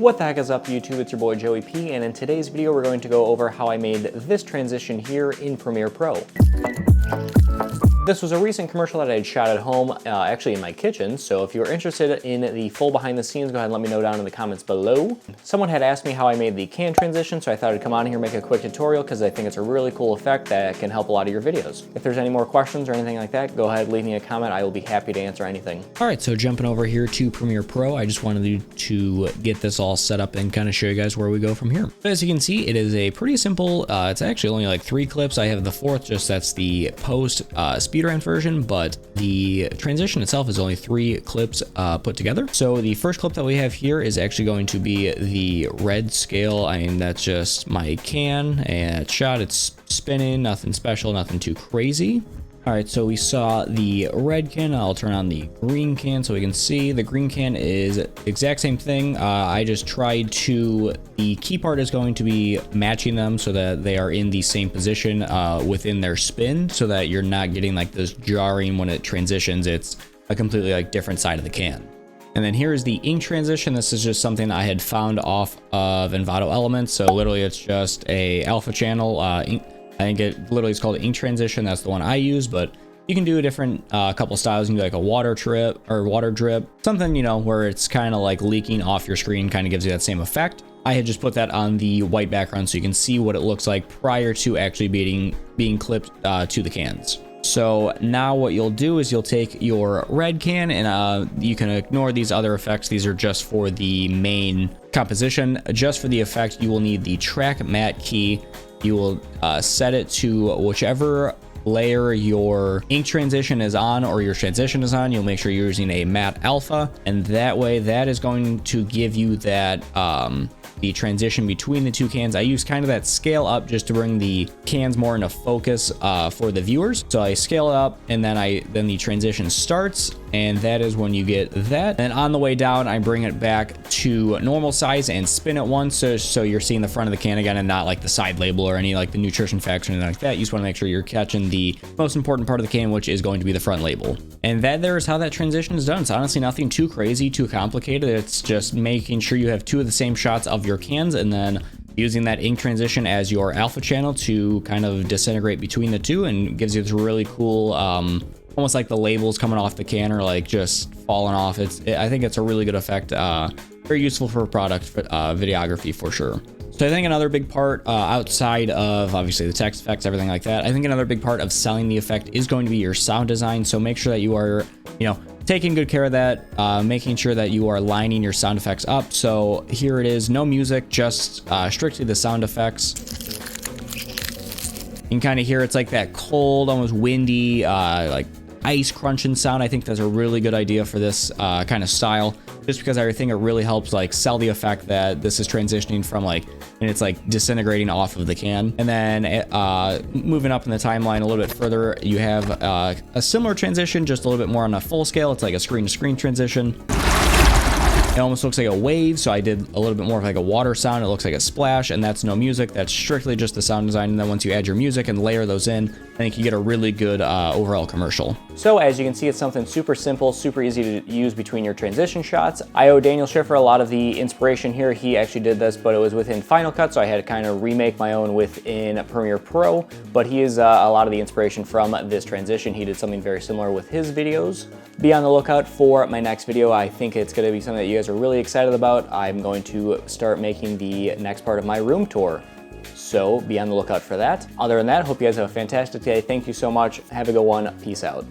What the heck is up, YouTube? It's your boy Joey P, and in today's video we're going to go over how I made this transition here in Premiere Pro. This was a recent commercial that I had shot at home, actually in my kitchen, so if you're interested in the full behind the scenes, go ahead and let me know down in the comments below. Someone had asked me how I made the can transition, so I thought I'd come on here and make a quick tutorial because I think it's a really cool effect that can help a lot of your videos. If there's any more questions or anything like that, go ahead, leave me a comment. I will be happy to answer anything. All right, so jumping over here to Premiere Pro, I just wanted to get this all set up and kind of show you guys where we go from here. As you can see, it is a pretty simple, it's actually only like 3 clips. I have the fourth, just that's the post speedrun version, but the transition itself is only 3 clips put together. So the first clip that we have here is actually going to be the red scale. I mean, that's just my can and it's shot, it's spinning, nothing special, nothing too crazy. All right, so we saw the red can. I'll turn on the green can so we can see. The green can is the exact same thing. I just tried to, the key part is going to be matching them so that they are in the same position within their spin, so that you're not getting like this jarring when it transitions. It's a completely like different side of the can. And then here's the ink transition. This is just something I had found off of Envato Elements. So literally it's just a alpha channel ink. I think it literally is called ink transition. That's the one I use, but you can do a different couple styles. You can do like a water drip, something, you know, where it's kind of like leaking off your screen, kind of gives you that same effect. I had just put that on the white background so you can see what it looks like prior to actually being clipped to the cans. So now what you'll do is you'll take your red can and you can ignore these other effects. These are just for the main composition. Just for the effect, you will need the track matte key. You will set it to whichever layer your ink transition is on or your transition is on. You'll make sure you're using a matte alpha, and that way that is going to give you that the transition between the 2 cans. I use kind of that scale up just to bring the cans more into focus for the viewers. So I scale it up, and then the transition starts, and that is when you get that. And on the way down, I bring it back to normal size and spin it once, so you're seeing the front of the can again and not like the side label or any like the nutrition facts or anything like that. You just want to make sure you're catching the most important part of the can, which is going to be the front label. And that there is how that transition is done. It's honestly nothing too crazy, too complicated. It's just making sure you have 2 of the same shots of your cans, and then using that ink transition as your alpha channel to kind of disintegrate between the 2, and gives you this really cool, almost like the labels coming off the can are like just falling off. I think it's a really good effect, very useful for product videography for sure. So I think another big part outside of obviously the text effects, everything like that, I think another big part of selling the effect is going to be your sound design. So make sure that you are, you know, taking good care of that, making sure that you are lining your sound effects up. So here it is, no music, just strictly the sound effects. You can kind of hear it's like that cold, almost windy, like ice crunching sound. I think that's a really good idea for this kind of style, just because I think it really helps like sell the effect that this is transitioning from like, and it's like disintegrating off of the can. And then moving up in the timeline a little bit further, you have a similar transition, just a little bit more on a full scale. It's like a screen to screen transition. It almost looks like a wave, so I did a little bit more of like a water sound. It looks like a splash, and that's no music. That's strictly just the sound design. And then once you add your music and layer those in, I think you get a really good overall commercial. So as you can see, it's something super simple, super easy to use between your transition shots. I owe Daniel Schiffer a lot of the inspiration here. He actually did this, but it was within Final Cut, so I had to kind of remake my own within Premiere Pro. But he is a lot of the inspiration from this transition. He did something very similar with his videos. Be on the lookout for my next video. I think it's going to be something that you guys are really excited about. I'm going to start making the next part of my room tour, so be on the lookout for that. Other than that, hope you guys have a fantastic day. Thank you so much. Have a good one. Peace out.